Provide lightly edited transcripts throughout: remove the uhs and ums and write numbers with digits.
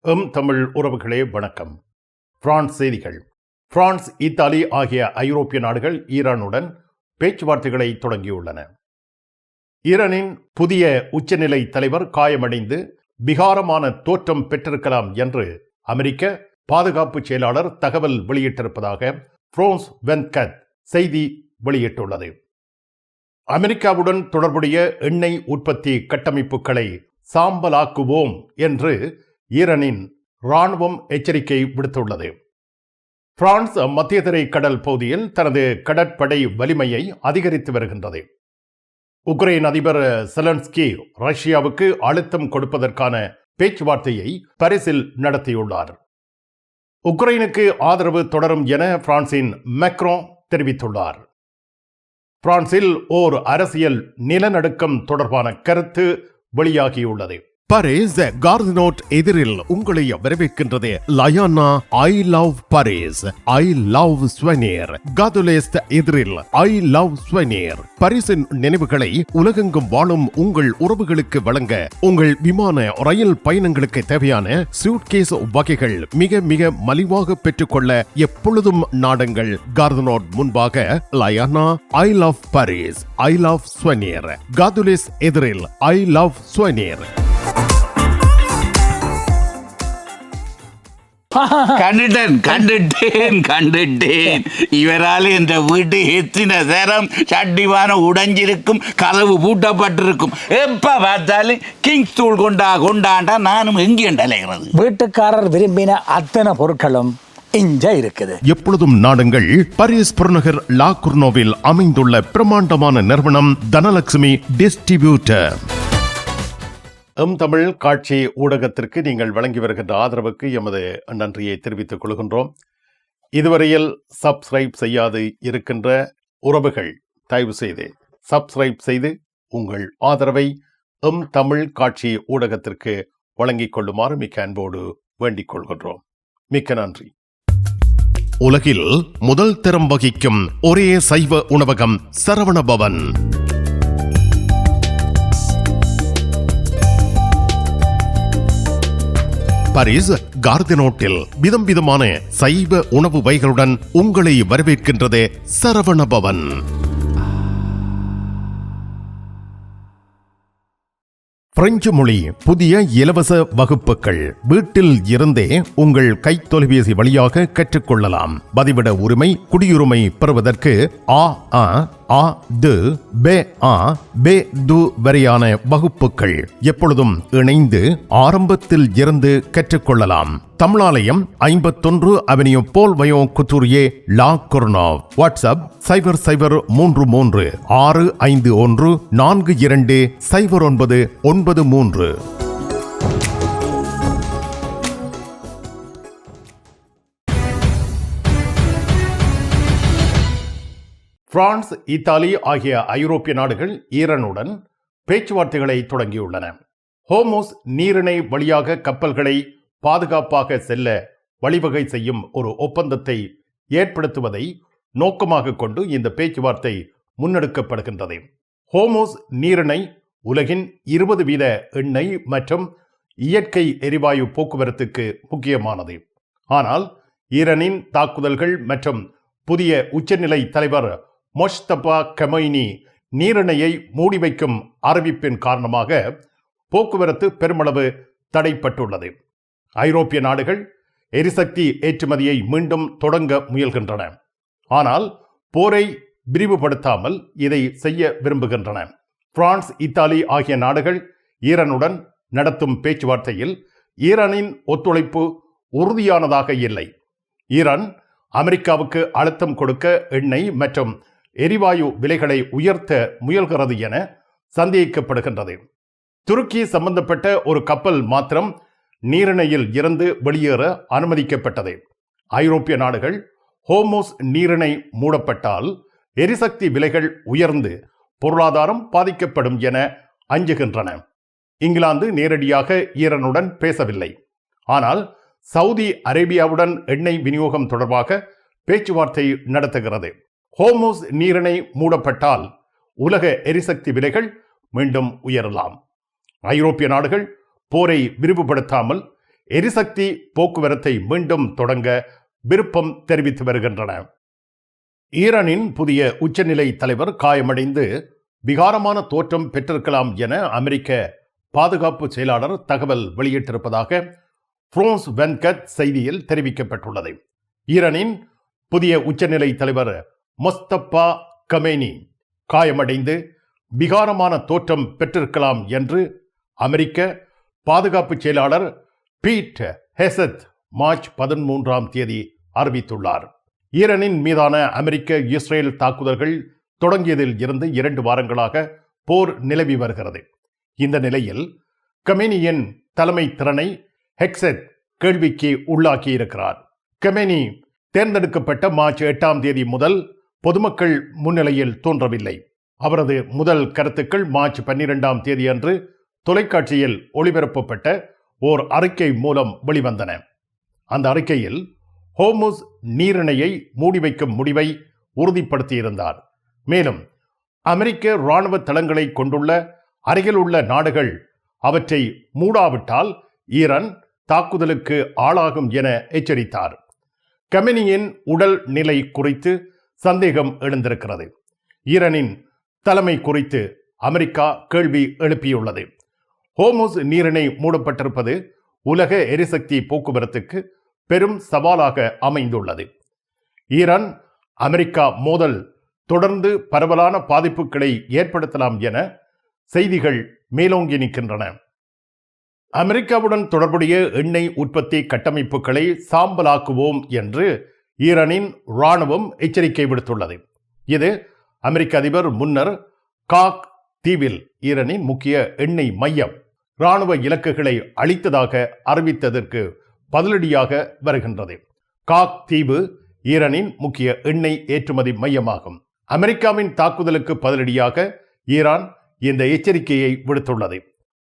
தமிழ் உறவுகளே வணக்கம். பிரான்ஸ் செய்திகள். பிரான்ஸ், இத்தாலி ஆகிய ஐரோப்பிய நாடுகள் ஈரானுடன் பேச்சுவார்த்தைகளை தொடங்கியுள்ளன. ஈரானின் புதிய உச்சநிலை தலைவர் காயமடைந்து விகாரமான தோற்றம் பெற்றிருக்கலாம் என்று அமெரிக்க பாதுகாப்பு செயலாளர் தகவல் வெளியிட்டிருப்பதாக பிரான்ஸ் 24 செய்தி வெளியிட்டுள்ளது. அமெரிக்காவுடன் தொடர்புடைய எண்ணெய் உற்பத்தி கட்டமைப்புகளை சாம்பலாக்குவோம் என்று ஈரானின் இராணுவம் எச்சரிக்கை விடுத்துள்ளது. பிரான்ஸ் மத்தியதரை கடல் பகுதியில் தனது கடற்படை வலிமையை அதிகரித்து வருகின்றது. உக்ரைன் அதிபர் செலன்ஸ்கி ரஷ்யாவுக்கு அழுத்தம் கொடுப்பதற்கான பேச்சுவார்த்தையை பாரிஸில் நடத்தியுள்ளார். உக்ரைனுக்கு ஆதரவு தொடரும் என பிரான்சின் மேக்ரோ தெரிவித்துள்ளார். பிரான்சில் ஓர் அரசியல் நிலநடுக்கம் தொடர்பான கருத்து வெளியாகியுள்ளது. பாரிஸ் கார்தினோட் எதிரில் உங்களை வரவேற்கின்றது லயானா I love Paris, I love souvenir. காதுலேஸ்ட் எதிரில் ஐ லவ் ஸ்வெனிர். பாரிஸின் நினைவுகளை உலகெங்கும் வாழும் உங்கள் உறவுகளுக்கு வழங்க உங்கள் விமான ரயில் பயணங்களுக்கு தேவையான சூட்கேஸ் வகைகள் மிக மிக மலிவாக பெற்றுக்கொள்ள எப்பொழுதும் நாடுங்கள் கார்தினோட் முன்பாக. லயானா I love Paris, I love souvenir. காதுலேஸ் எதிரில் ஐ லவ் ஸ்வெனிர். கண்டுட்டேன். இவரால் என்ற வீட்டு எத்தனை தரம் சட்டிவான உடைஞ்சிருக்கும், கதவு பூட்டப்பட்டிருக்கும். எப்ப பார்த்தாலும் கிங்ஸ் தூள் கொண்டாண்டா நானும் எங்கேண்டலைகிறது. வீட்டுக்காரர் விரும்பின அத்தனை பொருட்களும் இங்க இருக்குது. எப்பொழுதும் நாடுங்கள் பாரிஸ் புறநகர் லா குர்னோவில் அமைந்துள்ள பிரமாண்டமான நிறுவனம் தனலட்சுமி டிஸ்ட்ரிபியூட்டர். தமிழ் காட்சி ஊடகத்திற்கு நீங்கள் வழங்கி வருகின்ற ஆதரவுக்கு எமது நன்றியை தெரிவித்துக் கொள்கின்றோம். இதுவரையில் சப்ஸ்கிரைப் செய்யாது இருக்கின்ற உறவுகள் தயவு செய்து சப்ஸ்கிரைப் செய்து உங்கள் ஆதரவை தமிழ் காட்சி ஊடகத்திற்கு வழங்கிக் கொள்ளுமாறு மிக்க அன்போடு வேண்டிக் கொள்கின்றோம். மிக்க நன்றி. உலகில் முதல் தரம் வகிக்கும் ஒரே சைவ உணவகம் சரவணபவன். பாரிஸ் கார்தினோட்டில் விதம் விதமான சைவ உணவு வகைகளுடன் உங்களை வரவேற்கின்றது சரவணபவன். பிரெஞ்சு மொழி புதிய இலவச வகுப்புகள் வீட்டில் இருந்தே உங்கள் கைத்தொலைபேசி வழியாக கற்றுக்கொள்ளலாம். பதிவிட உரிமை, குடியுரிமை பெறுவதற்கு வரையான வகுப்புகள் எப்பொழுதும் இணைந்து ஆரம்பத்தில் இருந்து கற்றுக்கொள்ளலாம். தமிழாலயம் 51 அவென்யூ போல் வயோ குத்தூரியே லா குர்னோவ். வாட்ஸ்அப் 00631514209993. பிரான்ஸ், இத்தாலி ஆகிய ஐரோப்பிய நாடுகள் ஈரானுடன் பேச்சுவார்த்தைகளை தொடங்கியுள்ளன. ஹோர்முஸ் நீரிணை வழியாக கப்பல்களை பாதுகாப்பாக செல்ல வழிவகை செய்யும் ஒரு ஒப்பந்தத்தை ஏற்படுத்துவதை நோக்கமாக கொண்டு இந்த பேச்சுவார்த்தை முன்னெடுக்கப்படுகின்றது. ஹோர்முஸ் நீரிணை உலகின் 20% எண்ணெய் மற்றும் இயற்கை எரிவாயு போக்குவரத்துக்கு முக்கியமானது. ஆனால் ஈரானின் தாக்குதல்கள் மற்றும் புதிய உச்சநிலை தலைவர் மொஸ்தபா கமைனி நீரிணையை மூடி வைக்கும் அறிவிப்பின் காரணமாக போக்குவரத்து பெருமளவு தடைப்பட்டுள்ளது. ஐரோப்பிய நாடுகள் எரிசக்தி ஏற்றுமதியை மீண்டும் தொடங்க முயல்கின்றன. ஆனால் போரை விரிவுபடுத்தாமல் இதை செய்ய விரும்புகின்றன. பிரான்ஸ், இத்தாலி ஆகிய நாடுகள் ஈரானுடன் நடத்தும் பேச்சுவார்த்தையில் ஈரானின் ஒத்துழைப்பு உறுதியானதாக இல்லை. ஈரான் அமெரிக்காவுக்கு அழுத்தம் கொடுக்க எண்ணெய் மற்றும் எரிவாயு விலைகளை உயர்த்த முயல்கிறது என சந்தேகிக்கப்படுகின்றது. துருக்கி சம்பந்தப்பட்ட ஒரு கப்பல் மாத்திரம் நீரிணையில் இருந்து வெளியேற அனுமதிக்கப்பட்டது. ஐரோப்பிய நாடுகள் ஹோர்முஸ் நீரிணை மூடப்பட்டால் எரிசக்தி விலைகள் உயர்ந்து பொருளாதாரம் பாதிக்கப்படும் என அஞ்சுகின்றன. இங்கிலாந்து நேரடியாக ஈரானுடன் பேசவில்லை. ஆனால் சவுதி அரேபியாவுடன் எண்ணெய் விநியோகம் தொடர்பாக பேச்சுவார்த்தை நடத்துகிறது. ஹோர்முஸ் நீரிணை மூடப்பட்டால் உலக எரிசக்தி விலைகள் மீண்டும் உயரலாம். ஐரோப்பிய நாடுகள் போரை விரிவுபடுத்தாமல் எரிசக்தி போக்குவரத்தை மீண்டும் தொடங்க விருப்பம் தெரிவித்து வருகின்றன. ஈரானின் புதிய உச்சநிலை தலைவர் காயமடைந்து விகாரமான தோற்றம் பெற்றிருக்கலாம் என அமெரிக்க பாதுகாப்பு செயலாளர் தகவல் வெளியிட்டிருப்பதாக பிரான்ஸ் 24 செய்தியில் தெரிவிக்கப்பட்டுள்ளது. ஈரானின் புதிய உச்சநிலை தலைவர் மொஸ்தபா கமேனி காயமடைந்து விகாரமான தோற்றம் பெற்றிருக்கலாம் என்று அமெரிக்க பாதுகாப்பு செயலாளர் பீட் ஹெசத் மார்ச் 13ஆம் தேதி அறிவித்துள்ளார். ஈரானின் மீதான அமெரிக்க இஸ்ரேல் தாக்குதல்கள் தொடங்கியதில் இருந்து 2 வாரங்களாக போர் நிலவி வருகிறது. இந்த நிலையில் கமேனியின் தலைமை திறனை ஹெக்செத் கேள்விக்கு உள்ளாக்கியிருக்கிறார். கமேனி தேர்ந்தெடுக்கப்பட்ட மார்ச் 8ஆம் தேதி முதல் பொதுமக்கள் முன்னிலையில் தோன்றவில்லை. அவரது முதல் கருத்துக்கள் மார்ச் 12ஆம் தேதி அன்று தொலைக்காட்சியில் ஒளிபரப்பப்பட்ட ஓர் அறிக்கை மூலம் வெளிவந்தன. அந்த அறிக்கையில் ஹோர்முஸ் நீரிணையை மூடி வைக்கும் முடிவை உறுதிப்படுத்தியிருந்தார். மேலும் அமெரிக்க இராணுவ தளங்களை கொண்டுள்ள அருகில் உள்ள நாடுகள் அவற்றை மூடாவிட்டால் ஈரான் தாக்குதலுக்கு ஆளாகும் என எச்சரித்தார். கமேனியின் உடல் நிலை குறித்து சந்தேகம் எழுந்திருக்கிறது. ஈரானின் தலைமை குறித்து அமெரிக்கா கேள்வி எழுப்பியுள்ளது. ஹோர்முஸ் நீரிணை மூடப்பட்டிருப்பது உலக எரிசக்தி போக்குவரத்துக்கு பெரும் சவாலாக அமைந்துள்ளது. ஈரான் அமெரிக்கா மோதல் தொடர்ந்து பரவலான பாதிப்புகளை ஏற்படுத்தலாம் என செய்திகள் மேலோங்கி நிற்கின்றன. அமெரிக்காவுடன் தொடர்புடைய எண்ணெய் உற்பத்தி கட்டமைப்புகளை சாம்பலாக்குவோம் என்று ஈரானின் இராணுவம் எச்சரிக்கை விடுத்துள்ளது. இது அமெரிக்க அதிபர் முன்னர் காக் தீவில் ஈரானின் முக்கிய எண்ணெய் மையம் இராணுவ இலக்குகளை அளித்ததாக அறிவித்ததற்கு பதிலடியாக வருகின்றது. காக் தீவு ஈரானின் முக்கிய எண்ணெய் ஏற்றுமதி மையமாகும். அமெரிக்காவின் தாக்குதலுக்கு பதிலடியாக ஈரான் இந்த எச்சரிக்கையை விடுத்துள்ளது.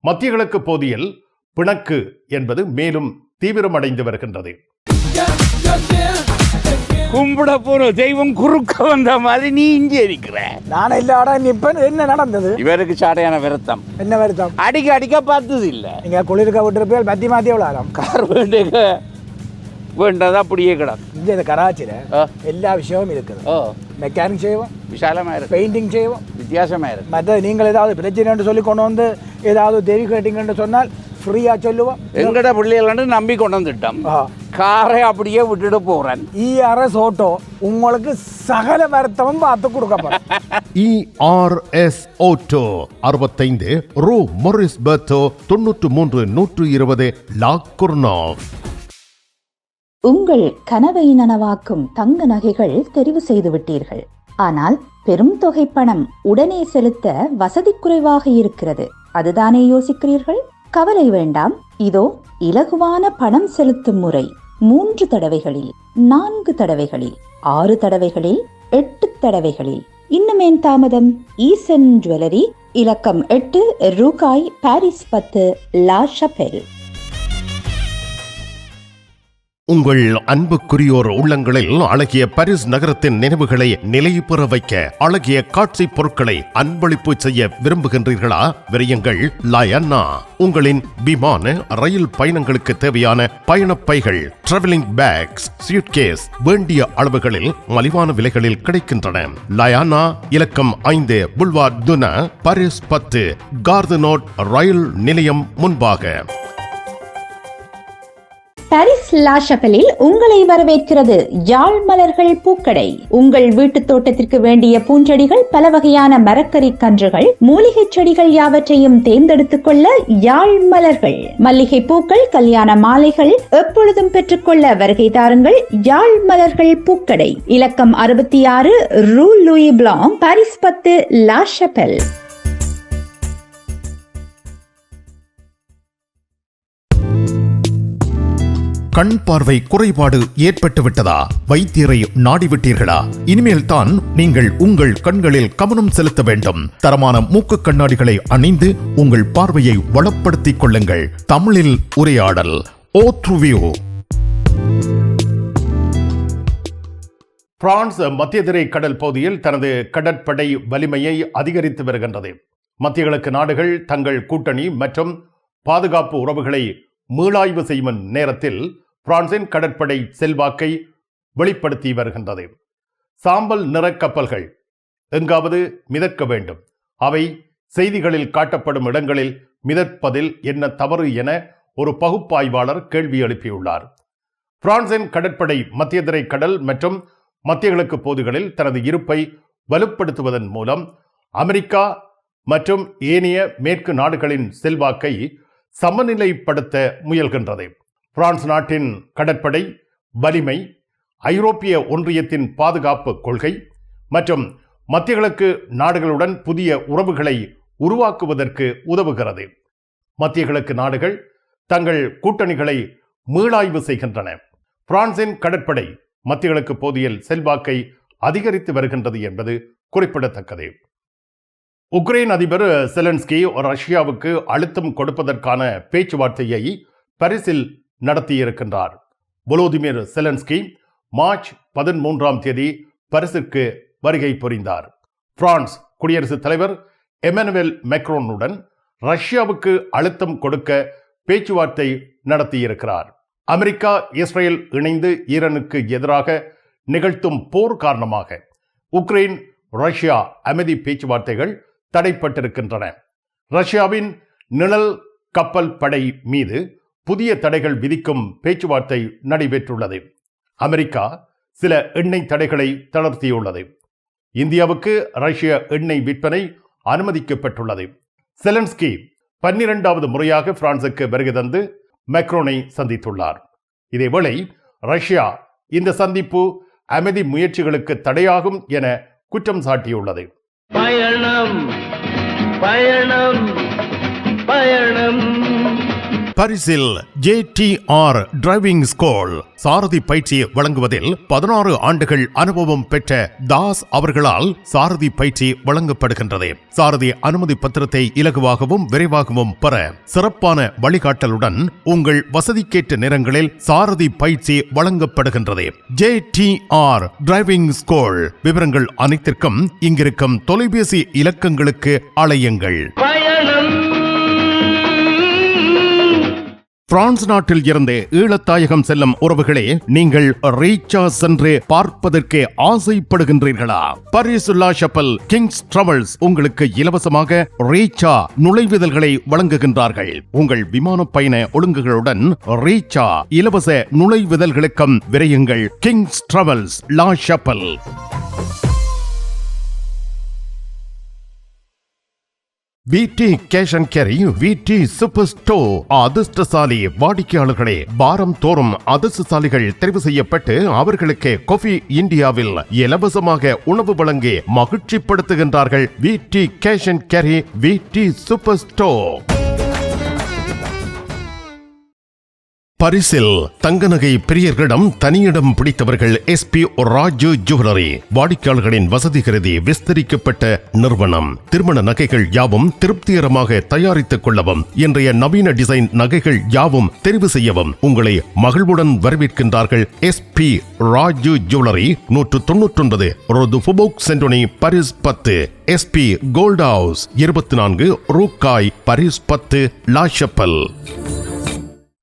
மத்திய கிழக்கு பகுதியில் பிணக்கு என்பது மேலும் தீவிரமடைந்து வருகின்றது. கும்பிட போற தெய்வம் குறுக்க வந்த மாதிரி நீ இங்கே இருக்கிற. நான் இல்லாடா நிப்பேன். என்ன நடந்தது? இவருக்கு சாடையான வருத்தம். என்ன வருத்தம்? அடிக்க பார்த்தது இல்ல. நீங்க குளிர்க்க விட்டுருப்பீங்க. மாத்தி விளாடும் கார் வேண்டதா அப்படியே கிடக்கும். இந்த கராச்சியில எல்லா விஷயமும் இருக்குது. மெக்கானிக் செய்வோம், விசாலமா இருக்கு. பெயிண்டிங் செய்வோம், வித்தியாசமா இருக்கு. மற்ற நீங்கள் ஏதாவது பிரச்சனை சொல்லி கொண்டு வந்து ஏதாவது தெரி கேட்டீங்கன்னு சொன்னால் ஃப்ரீயா சொல்லுவோம். எங்கட பிள்ளைகள் நம்பி கொண்டு வந்துட்டோம். காரை அப்படியே விட்டுட்டு போறேன். ERS ஆட்டோ உங்களுக்கு சகல வருத்தமும் பார்த்து கொடுக்கப்படும். ERS ஆட்டோ 65 ரூ மொரிஸ் பெர்தோ 93 120 லா குர்னாவ். உங்கள் கனவை நனவாக்கும் தங்க நகைகள் தெரிவு செய்து விட்டீர்கள். ஆனால் பெரும் தொகை பணம் உடனே செலுத்த வசதி குறைவாக இருக்கிறது. அதுதானே யோசிக்கிறீர்கள்? கவலை வேண்டாம். இதோ இலகுவான பணம் செலுத்தும் முறை. 3 தடவைகளில், 4 தடவைகளில், 6 தடவைகளில், 8 தடவைகளில். இன்னுமேன் தாமதம்? ஈசன் ஜுவல்லரி, இலக்கம் 8, ரூகாய், பாரிஸ் 10, லா ஷபெல். உங்கள் அன்புக்குரியோர் உள்ளங்களில் அழகிய பாரிஸ் நகரத்தின் நினைவுகளை நிலைவு பெற வைக்க அழகிய காட்சி பொருட்களை அன்பளிப்பு செய்ய விரும்புகின்றீர்களா? விரையுங்கள் லயன்னா. உங்களின் விமான ரயில் பயணங்களுக்கு தேவையான பயணப்பைகள், டிராவலிங் பேக்ஸ், சூட்கேஸ் வேண்டிய அளவுகளில் மலிவான விலைகளில் கிடைக்கின்றன. லயானா, இலக்கம் 5, புல்வார்ட் துனா, பாரிஸ் 10, கார்தனோட் ரயில் நிலையம் முன்பாக. பாரிஸ் லா ஷபெலில் உங்களை வரவேற்கிறது யாழ் மலர்கள் பூக்கடை. உங்கள் வீட்டு தோட்டத்திற்கு வேண்டிய பூஞ்செடிகள், பல வகையான மரக்கறி கன்றுகள், மூலிகை செடிகள் யாவற்றையும் தேர்ந்தெடுத்துக் கொள்ள யாழ் மலர்கள். மல்லிகை பூக்கள், கல்யாண மாலைகள் எப்பொழுதும் பெற்றுக்கொள்ள வருகை தாருங்கள். யாழ் மலர்கள் பூக்கடை, இலக்கம் 66, rue Louis Blanc, Paris 10, La Chapelle. கண் பார்வை குறைபாடு ஏற்பட்டு விட்டதா? வைத்தியரை நாடிவிட்டீர்களா? இனிமேல் தான் நீங்கள் உங்கள் கண்களில் கவனம் செலுத்த வேண்டும். தரமான மூக்கு கண்ணாடிகளை அணிந்து உங்கள் பார்வையை வளப்படுத்திக் கொள்ளுங்கள். தமிழில் உரையாடல் ஓத்ருவியூ. பிரான்ஸ் மத்திய திரை கடல் பகுதியில் தனது கடற்படை வலிமையை அதிகரித்து வருகின்றது. மத்திய கிழக்கு நாடுகள் தங்கள் கூட்டணி மற்றும் பாதுகாப்பு உறவுகளை மீளாய்வு செய்யும் நேரத்தில் பிரான்சின் கடற்படை செல்வாக்கை வெளிப்படுத்தி வருகின்றது. சாம்பல் நிற கப்பல்கள் எங்காவது மிதக்க வேண்டும், அவை செய்திகளில் காட்டப்படும் இடங்களில் மிதப்பதில் என்ன தவறு என ஒரு பகுப்பாய்வாளர் கேள்வி எழுப்பியுள்ளார். பிரான்சின் கடற்படை மத்திய தரை கடல் மற்றும் மத்திய கிழக்கு பகுதிகளில் தனது இருப்பை வலுப்படுத்துவதன் மூலம் அமெரிக்கா மற்றும் ஏனைய மேற்கு நாடுகளின் செல்வாக்கை சமநிலைப்படுத்த முயல்கின்றது. பிரான்ஸ் நாட்டின் கடற்படை வலிமை ஐரோப்பிய ஒன்றியத்தின் பாதுகாப்பு கொள்கை மற்றும் மத்திய கிழக்கு நாடுகளுடன் புதிய உறவுகளை உருவாக்குவதற்கு உதவுகிறது. மத்திய கிழக்கு நாடுகள் தங்கள் கூட்டணிகளை மீளாய்வு செய்கின்றன. பிரான்சின் கடற்படை மத்திய கிழக்கு பகுதியில் செல்வாக்கை அதிகரித்து வருகின்றது என்பது குறிப்பிடத்தக்கது. உக்ரைன் அதிபர் செலன்ஸ்கி ரஷ்யாவுக்கு அழுத்தம் கொடுப்பதற்கான பேச்சுவார்த்தையை பாரிஸில் நடத்தியிருக்கின்றார். வோலோதிமிர் செலன்ஸ்கி மார்ச் 13 பாரிஸிற்கு வருகை புரிந்தார். பிரான்ஸ் குடியரசுத் தலைவர் எமனுவேல் மேக்ரோனுடன் ரஷ்யாவுக்கு அழுத்தம் கொடுக்க பேச்சுவார்த்தை நடத்தியிருக்கிறார். அமெரிக்கா இஸ்ரேல் இணைந்து ஈரானுக்கு எதிராக நிகழ்த்தும் போர் காரணமாக உக்ரைன் ரஷ்யா அமைதி பேச்சுவார்த்தைகள் தடைப்பட்டிருக்கின்றன. ரஷ்யாவின் நிழல் கப்பல் படை மீது புதிய தடைகள் விதிக்கும் பேச்சுவார்த்தை நடைபெற்றுள்ளது. அமெரிக்கா சில எண்ணெய் தடைகளை தளர்த்தியுள்ளது. இந்தியாவுக்கு ரஷ்ய எண்ணெய் விற்பனை அனுமதிக்கப்பட்டுள்ளது. செலன்ஸ்கி 12வது முறையாக பிரான்சுக்கு வருகை தந்து மேக்ரோனை சந்தித்துள்ளார். இதேவேளை ரஷ்யா இந்த சந்திப்பு அமைதி முயற்சிகளுக்கு தடையாகும் என குற்றம் சாட்டியுள்ளது. பயணம் பயணம் பயணம் பாரிஸில் JTR டிரைவிங் ஸ்கூல் சாரதி பயிற்சி வழங்குவதில் 16 ஆண்டுகள் அனுபவம் பெற்ற தாஸ் அவர்களால் சாரதி பயிற்சி வழங்கப்படுகின்றது. சாரதி அனுமதி பத்திரத்தை இலகுவாகவும் விரைவாகவும் பெற சிறப்பான வழிகாட்டலுடன் உங்கள் வசதிக்கேற்ற நேரங்களில் சாரதி பயிற்சி வழங்கப்படுகின்றது. JTR டிரைவிங் ஸ்கூல் விவரங்கள் அனைத்திற்கும் இங்கிருக்கும் தொலைபேசி இலக்கங்களுக்கு அழையுங்கள். பயணம் பிரான்ஸ் நாட்டில் இருந்து ஈழத்தாயகம் செல்லும் உறவுகளே, நீங்கள் ரீச்சா சென்று பார்ப்பதற்கு ஆசைப்படுகின்றீர்களா? பாரிஸ் லா ஷப்பல் கிங்ஸ் டிராவல்ஸ் உங்களுக்கு இலவசமாக ரீச்சா நுழைவுதல்களை வழங்குகின்றார்கள். உங்கள் விமான பயண ஒழுங்குகளுடன் ரீச்சா இலவச நுழைவுதல்களுக்கும் விரையுங்கள். Kings travels La Chapelle. VT cash and carry VT super store அதிர்ஷ்டசாலி வாடிக்கையாளர்களே, வாரம் தோறும் அதிர்ஷ்டசாலிகள் தெரிவு செய்யப்பட்டு அவர்களுக்கு காஃபி இந்தியாவில் இலவசமாக உணவு வழங்கி மகிழ்ச்சிப்படுத்துகின்றார்கள். VT cash and carry VT super store. பாரிஸில் தங்க நகை பிரியர்களிடம் தனியிடம் பிடித்தவர்கள் SP ராஜு ஜுவல்லரி. வாடிக்கையாளர்களின் வசதி கருதி விஸ்தரிக்கப்பட்ட நிறுவனம். திருமண நகைகள் யாவும் திருப்திகரமாக தயாரித்துக் கொள்ளவும், இன்றைய நவீன டிசைன் நகைகள் யாவும் தெரிவு செய்யவும் உங்களை மகிழ்வுடன் வரவேற்கின்றார்கள். SP ராஜு ஜுவல்லரி, 199 ரோது ஃபுபோக் சென்டோனி, பாரிஸ் 10. SP கோல்ட் ஹவுஸ், 24 ரூகாய், பாரிஸ் 10, லா ஷப்பல்.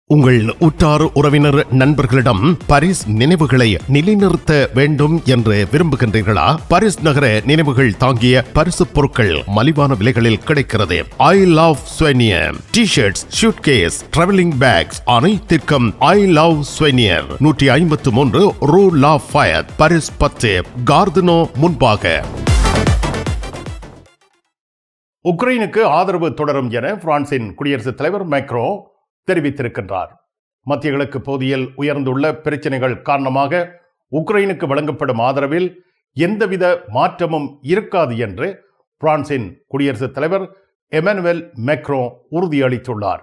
உங்கள் உற்றார் உறவினர் நண்பர்களிடம் பாரிஸ் நினைவுகளை நிலைநிறுத்த வேண்டும் என்று விரும்புகின்றீர்களா? பாரிஸ் நகர நினைவுகள் தாங்கிய பரிசு பொருட்கள் மலிவான விலைகளில் கிடைக்கிறது. I love souvenir T-shirts, suitcase, travelling packs அனைத்திற்கும் ஐ லவ் ஸ்வெனியர், 153 ரூ லா ஃபயத், பாரிஸ் 10, கார்தினோ முன்பாக. உக்ரைனுக்கு ஆதரவு தொடரும் என பிரான்சின் குடியரசுத் தலைவர் மேக்ரோ தெரிவித்திருக்கின்றார். மத்திய கிழக்கு பகுதியில் உயர்ந்துள்ள பிரச்சனைகள் காரணமாக உக்ரைனுக்கு வழங்கப்படும் ஆதரவில் எந்தவித மாற்றமும் இருக்காது என்று பிரான்சின் குடியரசுத் தலைவர் எமனுவேல் மேக்ரோ உறுதியளித்துள்ளார்.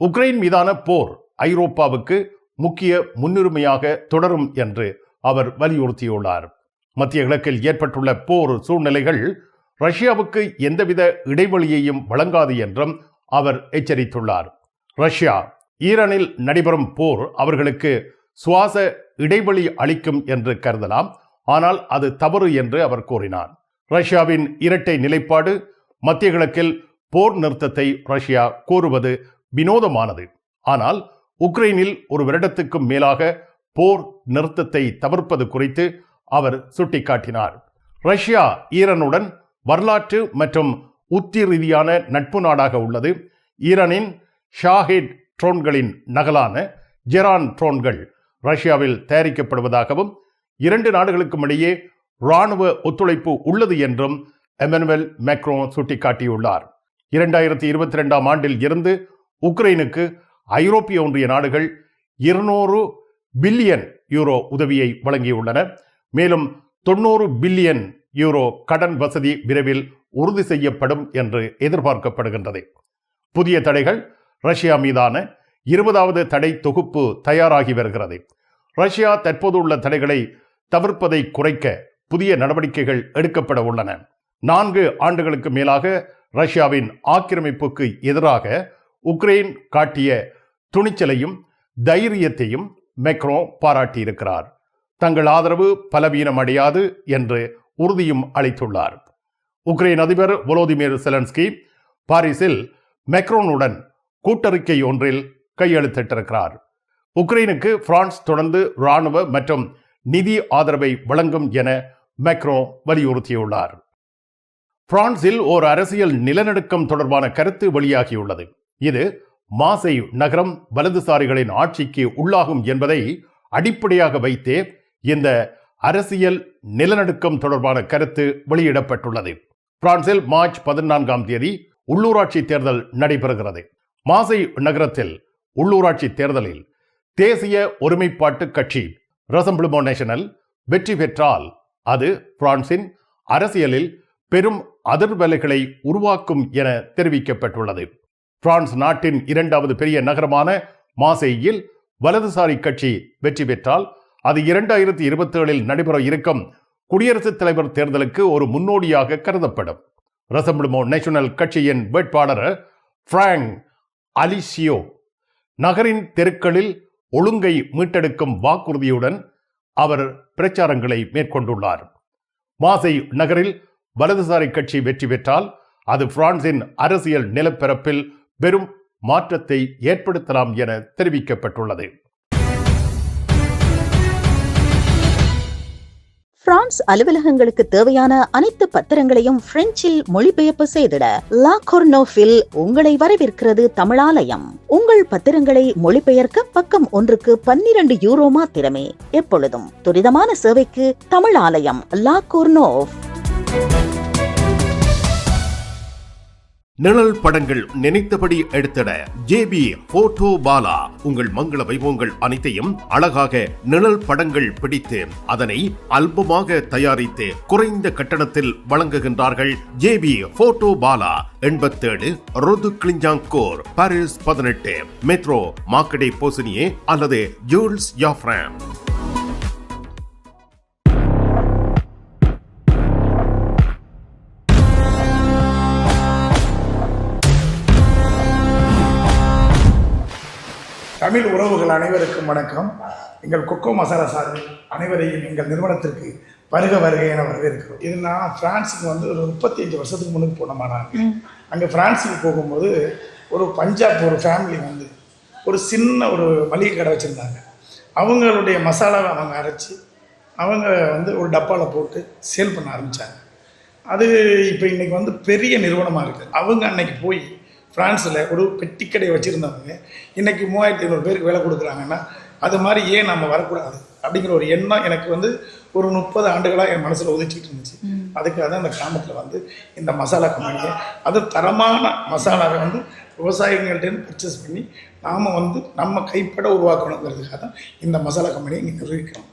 உக்ரைன் மீதான போர் ஐரோப்பாவுக்கு முக்கிய முன்னுரிமையாக தொடரும் என்று அவர் வலியுறுத்தியுள்ளார். மத்திய கிழக்கில் ஏற்பட்டுள்ள போர் சூழ்நிலைகள் ரஷ்யாவுக்கு எந்தவித இடைவெளியையும் வழங்காது என்றும் அவர் எச்சரித்துள்ளார். ரஷ்யா ஈரானில் நடைபெறும் போர் அவர்களுக்கு சுவாச இடைவெளி அளிக்கும் என்று கருதலாம், ஆனால் அது தவறு என்று அவர் கூறினார். ரஷ்யாவின் இரட்டை நிலைப்பாடு, மத்திய கிழக்கில் போர் நிறுத்தத்தை ரஷ்யா கோருவது வினோதமானது, ஆனால் உக்ரைனில் ஒரு வருடத்துக்கும் மேலாக போர் நிறுத்தத்தை தவிர்ப்பது குறித்து அவர் சுட்டிக்காட்டினார். ரஷ்யா ஈரானுடன் வரலாற்று மற்றும் உத்தி ரீதியான நட்பு நாடாக உள்ளது. ஈரானின் ஷாஹிட் ட்ரோன்களின் நகலான ஜெரான் ட்ரோன்கள் ரஷ்யாவில் தயாரிக்கப்படுவதாகவும் 2 நாடுகளுக்கும் இடையே இராணுவ ஒத்துழைப்பு உள்ளது என்றும் எமனுவல் மேக்ரோன் சுட்டிக்காட்டியுள்ளார். 2022 ஆண்டில் இருந்து உக்ரைனுக்கு ஐரோப்பிய ஒன்றிய நாடுகள் 200 பில்லியன் யூரோ உதவியை வழங்கியுள்ளன. மேலும் 90 பில்லியன் யூரோ கடன் வசதி விரைவில் உறுதி செய்யப்படும் என்று எதிர்பார்க்கப்படுகின்றது. புதிய தடைகள் ரஷ்யா மீதான 20வது தடை தொகுப்பு தயாராகி வருகிறது. ரஷ்யா தற்போதுள்ள தடைகளை தவிர்ப்பதை குறைக்க புதிய நடவடிக்கைகள் எடுக்கப்பட உள்ளன. 4 ஆண்டுகளுக்கு மேலாக ரஷ்யாவின் ஆக்கிரமிப்புக்கு எதிராக உக்ரைன் காட்டிய துணிச்சலையும் தைரியத்தையும் மேக்ரோ பாராட்டியிருக்கிறார். தங்கள் ஆதரவு பலவீனம் அடையாது என்று உறுதியும் அளித்துள்ளார். உக்ரைன் அதிபர் வோலோதிமிர் செலன்ஸ்கி பாரிஸில் மேக்ரோனுடன் கூட்டறிக்கை ஒன்றில் கையெழுத்திட்டிருக்கிறார். உக்ரைனுக்கு பிரான்ஸ் தொடர்ந்து இராணுவ மற்றும் நிதி ஆதரவை வழங்கும் என மேக்ரோ வலியுறுத்தியுள்ளார். பிரான்சில் ஓர் அரசியல் நிலநடுக்கம் தொடர்பான கருத்து வெளியாகியுள்ளது. இது மாசை நகரம் வலதுசாரிகளின் ஆட்சிக்கு உள்ளாகும் என்பதை அடிப்படையாக வைத்தே இந்த அரசியல் நிலநடுக்கம் தொடர்பான கருத்து வெளியிடப்பட்டுள்ளது. பிரான்சில் மார்ச் 14ஆம் தேதி உள்ளூராட்சி தேர்தல் நடைபெறுகிறது. மாசை நகரத்தில் உள்ளூராட்சி தேர்தலில் தேசிய ஒருமைப்பாட்டு கட்சி ரசம்பிளமோ நேஷனல் வெற்றி பெற்றால் அது பிரான்சின் அரசியலில் பெரும் அதிர்வலைகளை உருவாக்கும் என தெரிவிக்கப்பட்டுள்ளது. பிரான்ஸ் நாட்டின் 2வது பெரிய நகரமான மாசேயில் வலதுசாரி கட்சி வெற்றி பெற்றால் அது 2027 நடைபெற இருக்கும் குடியரசுத் தலைவர் தேர்தலுக்கு ஒரு முன்னோடியாக கருதப்படும். ரசம்பிளமோ நேஷனல் கட்சியின் வேட்பாளர் பிராங்க் அலிசியோ நகரின் தெருக்களில் ஒழுங்கை மீட்டெடுக்கும் வாக்குறுதியுடன் அவர் பிரச்சாரங்களை மேற்கொண்டுள்ளார். மாசை நகரில் வலதுசாரி கட்சி வெற்றி பெற்றால் அது பிரான்சின் அரசியல் நிலப்பரப்பில் பெரும் மாற்றத்தை ஏற்படுத்தலாம் என தெரிவிக்கப்பட்டுள்ளது. பிரான்ஸ் அலுவலகங்களுக்கு தேவையான அனைத்து பத்திரங்களையும் பிரெஞ்சில் மொழிபெயர்ப்பு செய்திட லா கொர்னோஃபில் உங்களை வரவேற்கிறது தமிழாலயம். உங்கள் பத்திரங்களை மொழிபெயர்க்க பக்கம் ஒன்றுக்கு 12 யூரோ மாத்திரமே. எப்பொழுதும் துரிதமான சேவைக்கு தமிழாலயம் லா கொர்னோஃப். நிழல் படங்கள் நினைத்தபடி எடுத்திட ஜேபி போட்டோ பாலா. உங்கள் மங்கள வைபவங்கள் அனைத்தையும் அழகாக நிழல் படங்கள் பிடித்து அதனை ஆல்பமாக தயாரித்து குறைந்த கட்டணத்தில் வழங்குகின்றார்கள். ஜேபி போட்டோ பாலா 87 ரோது கிளிஞ்சாங்கோர், பாரிஸ் 18, மெட்ரோ மார்க்கெட்டே போசனியே அல்லது ஜூல்ஸ் யாஃப்ரான். தமிழ் உறவுகள் அனைவருக்கும் வணக்கம். எங்கள் கொக்கோ மசாலா சார்பில் அனைவரையும் எங்கள் நிறுவனத்திற்கு வருக வருகை என வரவேற்கிறோம். இது நான் பிரான்ஸுக்கு வந்து ஒரு 35 வருஷத்துக்கு முன்னுக்கு போனோமானாங்க. அங்கே பிரான்ஸுக்கு போகும்போது ஒரு பஞ்சாப் ஒரு ஃபேமிலி வந்து ஒரு சின்ன ஒரு மளிகை கடை வச்சுருந்தாங்க. அவங்களுடைய மசாலாவை அவங்க அரைச்சி அவங்க வந்து ஒரு டப்பாவில் போட்டு சேல் பண்ண ஆரம்பித்தாங்க. அது இப்போ இன்றைக்கி வந்து பெரிய நிறுவனமாக இருக்குது. அவங்க அன்னைக்கு போய் ஃப்ரான்ஸில் ஒரு பெட்டிக்கடை வச்சுருந்தவங்க இன்றைக்கி 3500 பேருக்கு வேலை கொடுக்குறாங்கன்னா அது மாதிரி ஏன் நம்ம வரக்கூடாது அப்படிங்கிற ஒரு எண்ணம் எனக்கு வந்து ஒரு 30 ஆண்டுகளாக என் மனசில் உதிச்சிட்டு இருந்துச்சு. அதுக்காக தான் இந்த கிராமத்தில் வந்து இந்த மசாலா கம்பெனியை அது தரமான மசாலாவை வந்து விவசாயிகள்கிட்ட பர்ச்சேஸ் பண்ணி நாம் வந்து நம்ம கைப்பட உருவாக்கணுங்கிறதுக்காக தான் இந்த மசாலா கம்பெனியை இங்கே நிர்வகிக்கிறோம்.